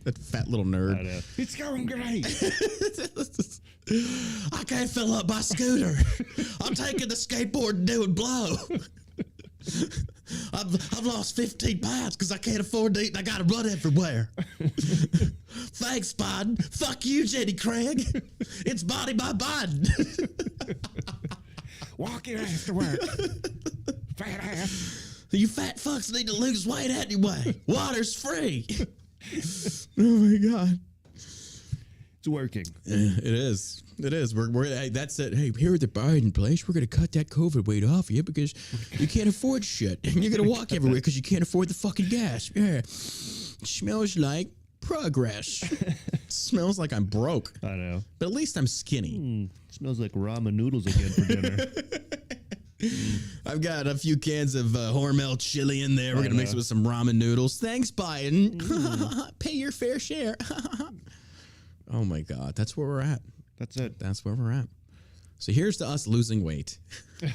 That fat little nerd. I know. It's going great. I can't fill up my scooter. I'm taking the skateboard and doing blow. I've lost 15 pounds because I can't afford to eat and I got to run everywhere. Thanks, Biden. Fuck you, Jenny Craig. It's body by Biden. Walk your ass to work. Fat ass. You fat fucks need to lose weight anyway. Water's free. Oh my God. It's working. It is. It is. Hey, that's it. Hey, here at the Biden place, we're going to cut that COVID weight off you because you can't afford shit. And you're going to walk everywhere because you can't afford the fucking gas. Yeah. Smells like progress. Smells like I'm broke. I know. But at least I'm skinny. Smells like ramen noodles again for dinner. I've got a few cans of Hormel chili in there. We're going to mix it with some ramen noodles. Thanks, Biden. Pay your fair share. Oh, my God. That's where we're at. That's it. That's where we're at. So here's to us losing weight. Get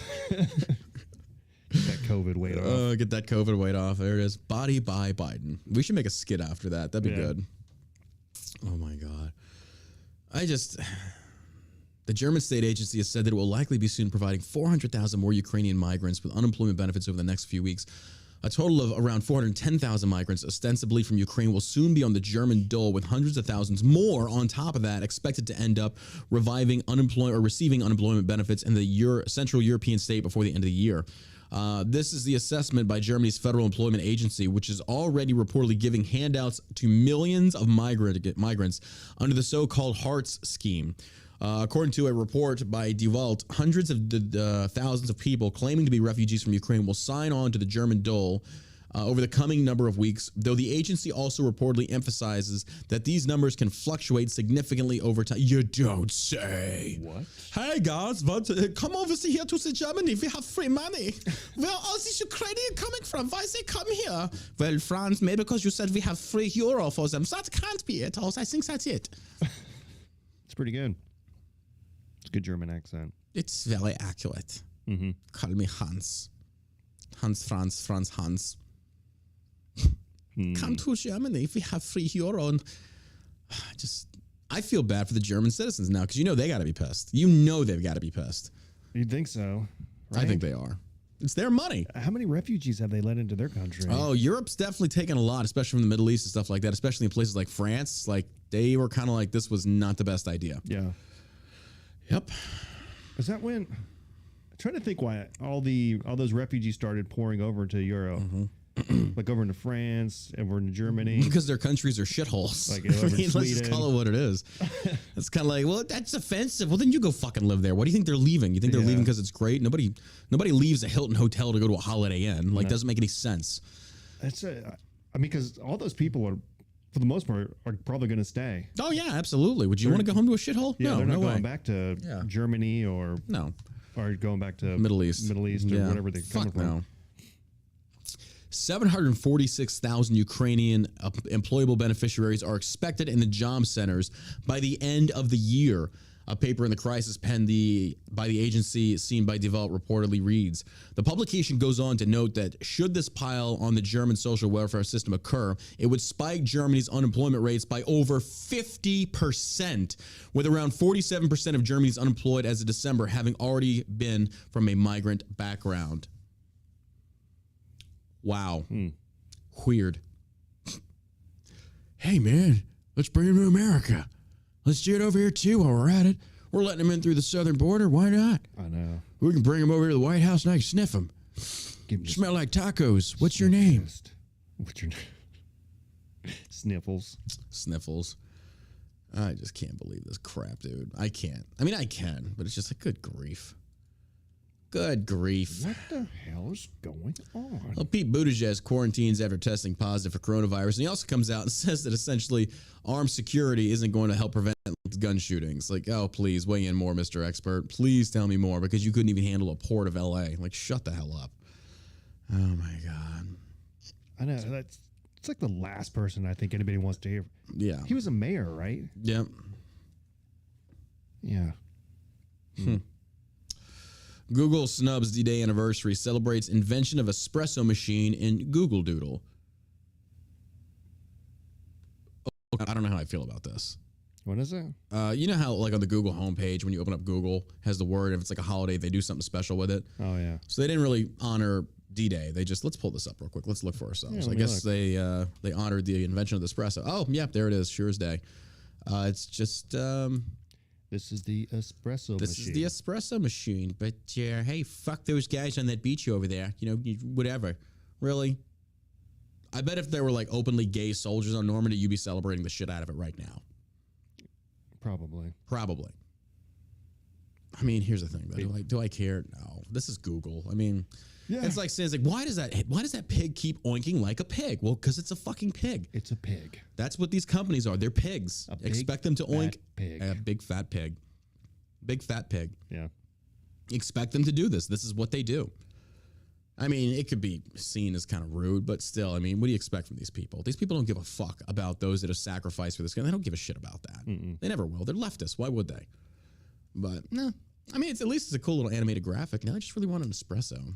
that COVID weight off. Oh, get that COVID weight off. There it is. Body by Biden. We should make a skit after that. That'd be good. Oh, my God. The German state agency has said that it will likely be soon providing 400,000 more Ukrainian migrants with unemployment benefits over the next few weeks. A total of around 410,000 migrants, ostensibly from Ukraine, will soon be on the German dole, with hundreds of thousands more on top of that expected to end up receiving unemployment benefits in the Central European state before the end of the year. This is the assessment by Germany's Federal Employment Agency, which is already reportedly giving handouts to millions of migrants under the so-called Hartz scheme. According to a report by Die Welt, hundreds of thousands of people claiming to be refugees from Ukraine will sign on to the German dole over the coming number of weeks, though the agency also reportedly emphasizes that these numbers can fluctuate significantly over time. You don't say. What? Hey guys, come over here to Germany. We have free money. Where are all these Ukrainians coming from? Why they come here? Well, France, maybe because you said we have free euro for them. That can't be it. I think that's it. It's pretty good. It's a good German accent. It's very accurate. Mm-hmm. Call me Hans. Franz Hans. Come to Germany if we have free euro. And I feel bad for the German citizens now because they got to be pissed. They've got to be pissed. You'd think so, right? I think they are. It's their money. How many refugees have they let into their country? Oh, Europe's definitely taken a lot, especially from the Middle East and stuff like that, especially in places like France. Like, they were kind of like, this was not the best idea. Yeah. Yep. Is that when... I'm trying to think why all those refugees started pouring over to Europe. Mm-hmm. Like over into France, over into Germany. Because their countries are shitholes. Like over Sweden. Let's just call it what it is. It's kind of like, well, that's offensive. Well, then you go fucking live there. What do you think they're leaving? You think they're leaving because it's great? Nobody leaves a Hilton hotel to go to a Holiday Inn. Like, doesn't make any sense. Because all those people are, for the most part, are probably going to stay. Oh yeah, absolutely. Would you want to go home to a shithole? Yeah, no, they're not no going way. Back to Germany or going back to Middle East or whatever they're coming from. No. 746,000 Ukrainian employable beneficiaries are expected in the job centers by the end of the year. A paper in the crisis penned by the agency seen by Die Welt reportedly reads. The publication goes on to note that should this pile on the German social welfare system occur, it would spike Germany's unemployment rates by over 50%, with around 47% of Germany's unemployed as of December having already been from a migrant background. Wow. Weird. Hey, man, let's bring him to America. Let's do it over here, too, while we're at it. We're letting him in through the southern border. Why not? I know. We can bring him over here to the White House and I can sniff him. Smell like tacos. What's your name? What's your name? Sniffles. I just can't believe this crap, dude. I can't. I mean, I can, but it's just like, good grief. Good grief. What the hell is going on? Well, Pete Buttigieg quarantines after testing positive for coronavirus, and he also comes out and says that essentially armed security isn't going to help prevent gun shootings. Like, oh, please weigh in more, Mr. Expert. Please tell me more, because you couldn't even handle a port of L.A. Like, shut the hell up. Oh, my God. I know. It's like the last person I think anybody wants to hear. Yeah. He was a mayor, right? Yep. Yeah. Google snubs D-Day anniversary, celebrates invention of espresso machine in Google Doodle. Oh, I don't know how I feel about this. What is it? You know how, like, on the Google homepage, when you open up Google, has the word, if it's like a holiday, they do something special with it. Oh, yeah. So they didn't really honor D-Day. They just, let's pull this up real quick. Let's look for ourselves. I guess they honored the invention of the espresso. Oh, yeah, there it is. Sure as day. It's just... this is the espresso machine. This is the espresso machine. But, hey, fuck those guys on that beach over there. You know, whatever. Really? I bet if there were, like, openly gay soldiers on Normandy, you'd be celebrating the shit out of it right now. Probably. I mean, here's the thing, though. Do I care? No. This is Google. I mean, it's like saying, why does that pig keep oinking like a pig? Well, because it's a fucking pig. It's a pig. That's what these companies are. They're pigs. Expect them to oink. Pig. A big fat pig. Big fat pig. Yeah. Expect them to do this. This is what they do. I mean, it could be seen as kind of rude, but still, I mean, what do you expect from these people? These people don't give a fuck about those that have sacrificed for this. They don't give a shit about that. They never will. They're leftists. Why would they? But, no. I mean, at least it's a cool little animated graphic. Now I just really want an espresso.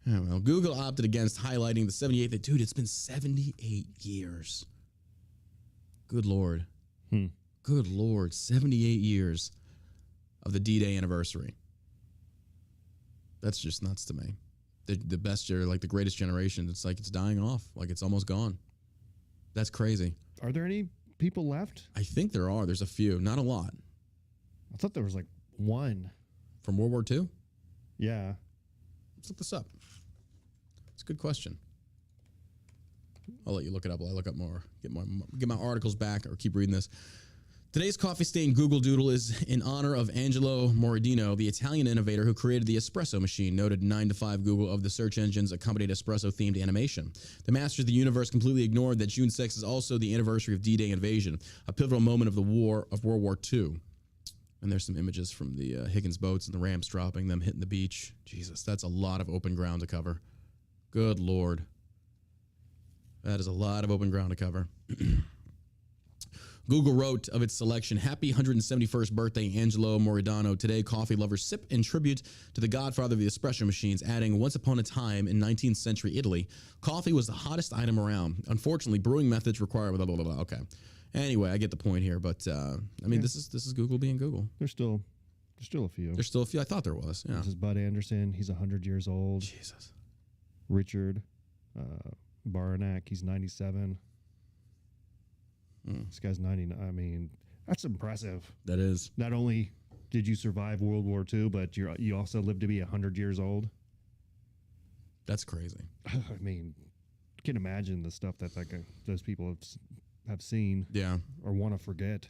Oh, well, Google opted against highlighting the 78th. Dude, it's been 78 years. Good Lord. Good Lord. 78 years of the D-Day anniversary. That's just nuts to me. The best year, like the greatest generation, it's like it's dying off. Like it's almost gone. That's crazy. Are there any people left? I think there are. There's a few. Not a lot. I thought there was like one. From World War II? Yeah. Let's look this up. It's a good question. I'll let you look it up while I look up more. Get my articles back or keep reading this. Today's coffee stain Google Doodle is in honor of Angelo Moradino, the Italian innovator who created the espresso machine, noted 9 to 5 Google of the search engine's accompanied espresso-themed animation. The masters of the universe completely ignored that June 6th is also the anniversary of D-Day invasion, a pivotal moment of World War II. And there's some images from the Higgins boats and the ramps dropping, them hitting the beach. Jesus, that's a lot of open ground to cover. Good Lord. That is a lot of open ground to cover. Google wrote of its selection, happy 171st birthday, Angelo Moradino. Today, coffee lovers sip in tribute to the godfather of the espresso machines, adding, once upon a time in 19th century Italy, coffee was the hottest item around. Unfortunately, brewing methods require blah, blah, blah, blah. Okay. Anyway, I get the point here, but I mean, this is Google being Google. There's still a few. There's still a few. I thought there was. Yeah. This is Bud Anderson. He's 100 years old. Jesus. Richard Baranak. He's 97. This guy's 99. I mean, that's impressive. That is. Not only did you survive World War II, but you also lived to be 100 years old. That's crazy. I mean, you can imagine the stuff that those people have seen. Yeah. Or want to forget.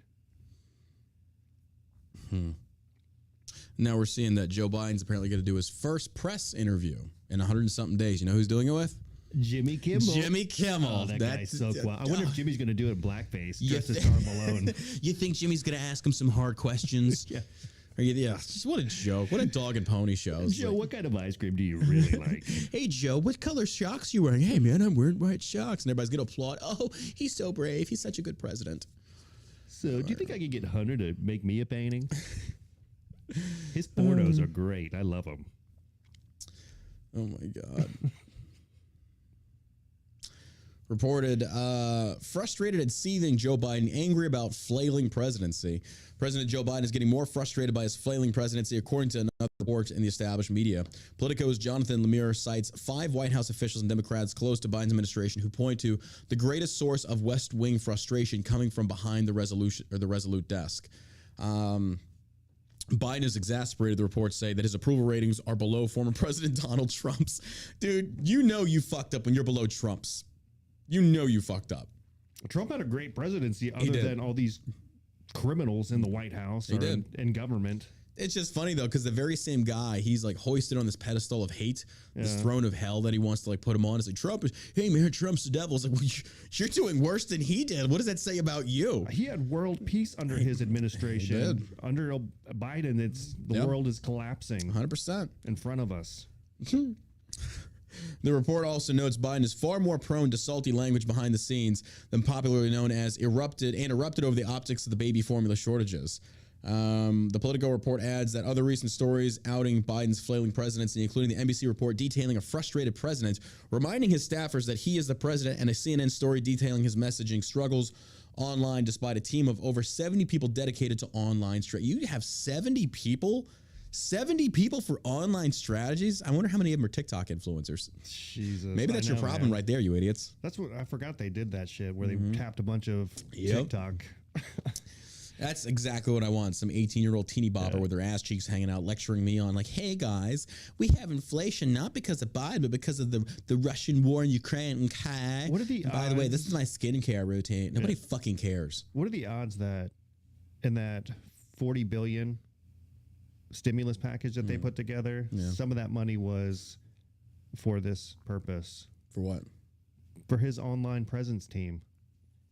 Now we're seeing that Joe Biden's apparently going to do his first press interview in 100-something days. You know who's doing it with? Jimmy Kimmel. Jimmy Kimmel. Oh, that guy's so cool. I wonder if Jimmy's going to do it in blackface, dressed as Star Malone. You think Jimmy's going to ask him some hard questions? Yeah. Yeah. Just what a joke. What a dog and pony show. Joe, what kind of ice cream do you really like? Hey, Joe, what color socks you wearing? Hey, man, I'm wearing white socks. And everybody's going to applaud. Oh, he's so brave. He's such a good president. So, do you think I could get Hunter to make me a painting? His photos are great. I love them. Oh, my God. Reported, frustrated and seething Joe Biden, angry about flailing presidency. President Joe Biden is getting more frustrated by his flailing presidency, according to another report in the established media. Politico's Jonathan Lemire cites 5 White House officials and Democrats close to Biden's administration who point to the greatest source of West Wing frustration coming from behind the Resolute desk. Biden is exasperated, the reports say, that his approval ratings are below former President Donald Trump's. Dude, you know you fucked up when you're below Trump's. You know you fucked up. Trump had a great presidency other than all these criminals in the White House or in government. It's just funny, though, because the very same guy, he's like hoisted on this pedestal of hate, this throne of hell that he wants to like put him on. It's like, hey, man, Trump's the devil. It's like, well, you're doing worse than he did. What does that say about you? He had world peace under his administration. He did. Under Biden, the world is collapsing 100% in front of us. The report also notes Biden is far more prone to salty language behind the scenes than popularly known as erupted over the optics of the baby formula shortages. The Politico report adds that other recent stories outing Biden's flailing presidency, including the NBC report detailing a frustrated president, reminding his staffers that he is the president, and a CNN story detailing his messaging struggles online despite a team of over 70 people dedicated to online strategy. You have 70 people? 70 people for online strategies? I wonder how many of them are TikTok influencers. Jesus. Maybe that's your problem right there, you idiots. That's what I forgot they did that shit where they tapped a bunch of TikTok. That's exactly what I want. Some 18-year-old teeny bopper with their ass cheeks hanging out lecturing me on like, hey guys, we have inflation not because of Biden, but because of the Russian war in Ukraine. Okay. What are the odds? By the way, this is my skincare routine. Nobody fucking cares. What are the odds that in that $40 billion stimulus package that they put together, some of that money was for this purpose? For what? For his online presence team.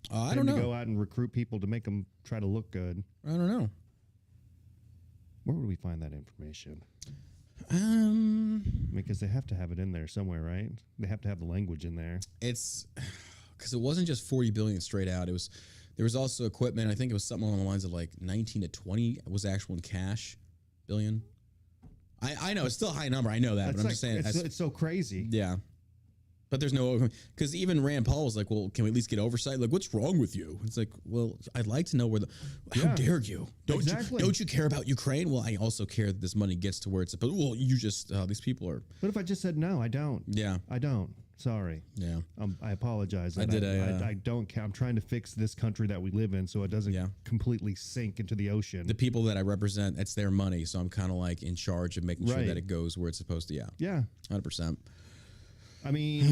I don't know. To go out and recruit people to make them try to look good. I don't know. Where would we find that information? Because they have to have it in there somewhere, right? They have to have the language in there. It's because it wasn't just 40 billion straight out. There was also equipment. I think it was something along the lines of like 19 to 20 was actual in cash billion. I know it's still a high number. I know that, but I'm just saying it's so crazy. Yeah. But there's no, because even Rand Paul was like, well, can we at least get oversight? Like, what's wrong with you? It's like, well, I'd like to know where how dare you? Don't you care about Ukraine? Well, I also care that this money gets to where it's supposed. Well, you just, these people are. What if I just said, no, I don't? Yeah. I don't. Sorry. Yeah. I apologize. I did. I don't care. I'm trying to fix this country that we live in so it doesn't completely sink into the ocean. The people that I represent, it's their money. So I'm kind of like in charge of making sure that it goes where it's supposed to. Yeah. Yeah. 100%. I mean,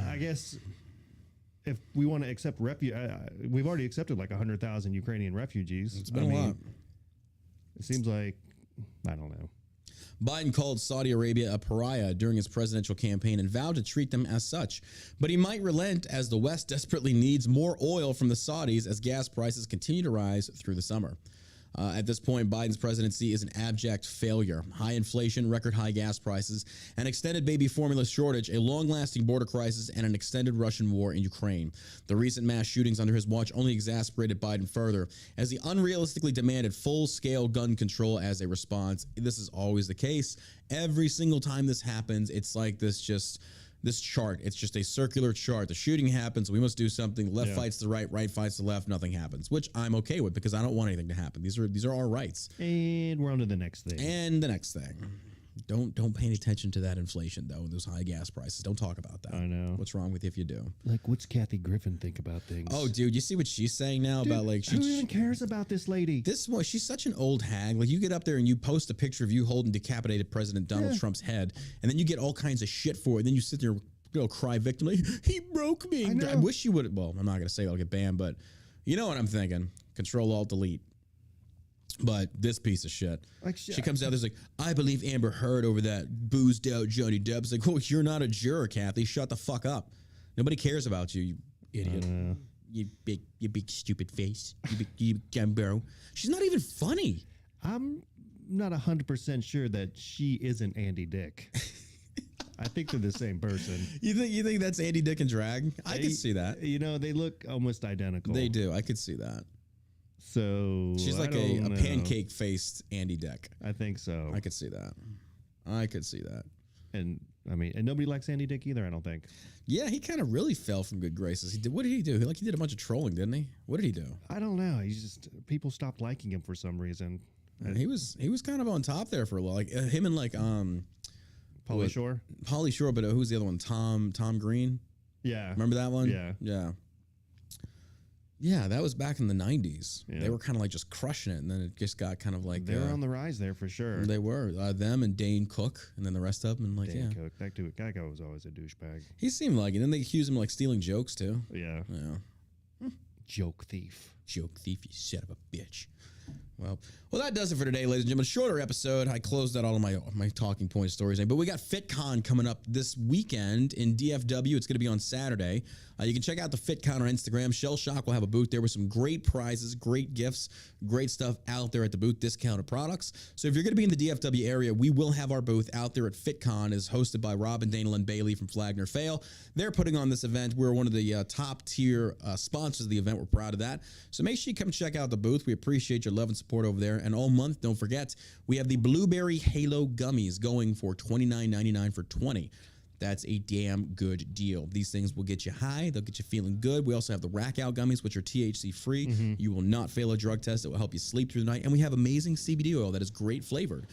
I guess if we want to accept we've already accepted like 100,000 Ukrainian refugees. It's been a lot. It seems like, I don't know. Biden called Saudi Arabia a pariah during his presidential campaign and vowed to treat them as such. But he might relent as the West desperately needs more oil from the Saudis as gas prices continue to rise through the summer. At this point, Biden's presidency is an abject failure. High inflation, record high gas prices, an extended baby formula shortage, a long-lasting border crisis, and an extended Russian war in Ukraine. The recent mass shootings under his watch only exacerbated Biden further, as he unrealistically demanded full-scale gun control as a response. This is always the case. Every single time this happens, it's like this chart. It's just a circular chart. The shooting happens. We must do something. The left fights the right. Right fights the left. Nothing happens, which I'm okay with because I don't want anything to happen. These are our rights. And we're on to the next thing. And the next thing. Don't pay any attention to that inflation, though, and those high gas prices. Don't talk about that. I know. What's wrong with you if you do? Like, what's Kathy Griffin think about things? Oh, dude, you see what she's saying now about like who even cares about this lady? She's such an old hag. Like, you get up there and you post a picture of you holding decapitated President Donald Trump's head, and then you get all kinds of shit for it. And then you sit there, cry victim, like, he broke me. I wish you would. Well, I'm not gonna say I'll get banned, but you know what I'm thinking. Control Alt Delete. But this piece of shit, she comes out there's like, I believe Amber Heard over that boozed out Johnny Depp. It's like, oh, you're not a juror, Kathy. Shut the fuck up. Nobody cares about you idiot. You big stupid face. You big Gambaro. She's not even funny. I'm not 100% sure that she isn't Andy Dick. I think they're the same person. You think that's Andy Dick and drag? I could see that. You know, they look almost identical. They do. I could see that. So she's like a pancake faced Andy Dick. I think so. I could see that. I could see that. And I mean, and nobody likes Andy Dick either, I don't think. Yeah, he kind of really fell from good graces. What did he do? He did a bunch of trolling, didn't he? What did he do? I don't know. People stopped liking him for some reason. And he was kind of on top there for a while. Like him and like Pauly Shore. Pauly Shore, but who's the other one? Tom Green. Yeah, remember that one? Yeah. Yeah, that was back in the 90s. Yeah. They were kind of like just crushing it, and then it just got kind of like... They were on the rise there for sure. They were. Them and Dane Cook, and then the rest of them. And like, Dane Cook. That guy was always a douchebag. He seemed like it. And then they accused him of like stealing jokes, too. Yeah. Joke thief. Joke thief, you son of a bitch. Well, that does it for today, ladies and gentlemen. Shorter episode. I closed out all of my talking point stories. But we got FitCon coming up this weekend in DFW. It's going to be on Saturday. You can check out the FitCon on Instagram. Shell Shock will have a booth there with some great prizes, great gifts, great stuff out there at the booth, discounted products. So if you're going to be in the DFW area, we will have our booth out there at FitCon. It's hosted by Robin, Daniel, and Bailey from Flagner Fail. They're putting on this event. We're one of the top tier sponsors of the event. We're proud of that. So make sure you come check out the booth. We appreciate your love and support over there. And all month, don't forget, we have the Blueberry Halo Gummies going for $29.99 for 20. That's a damn good deal. These things will get you high. They'll get you feeling good. We also have the Rack Out Gummies, which are THC free. Mm-hmm. You will not fail a drug test. It will help you sleep through the night. And we have amazing CBD oil that is great flavored.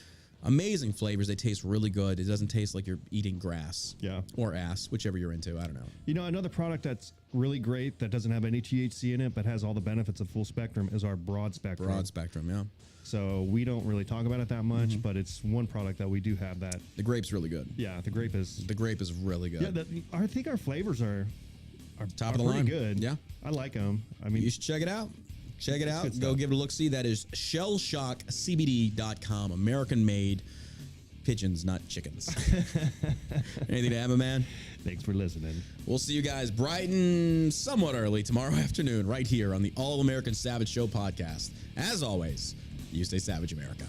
Amazing flavors. They taste really good. It doesn't taste like you're eating grass. Yeah. Or ass, whichever you're into. I don't know. You know, another product that's really great that doesn't have any THC in it but has all the benefits of full spectrum is our broad spectrum. Broad spectrum, yeah. So we don't really talk about it that much, mm-hmm. but it's one product that we do have that. The grape's really good. Yeah, the grape is really good. Yeah, I think our flavors are top of the line. Good. Yeah, I like them. I mean, you should check it out. Check it out. Go give it a look. See, that is shellshockcbd.com. American made. Pigeons, not chickens. Anything to add, my man? Thanks for listening. We'll see you guys bright and somewhat early tomorrow afternoon right here on the All American Savage Show podcast. As always, you stay savage, America.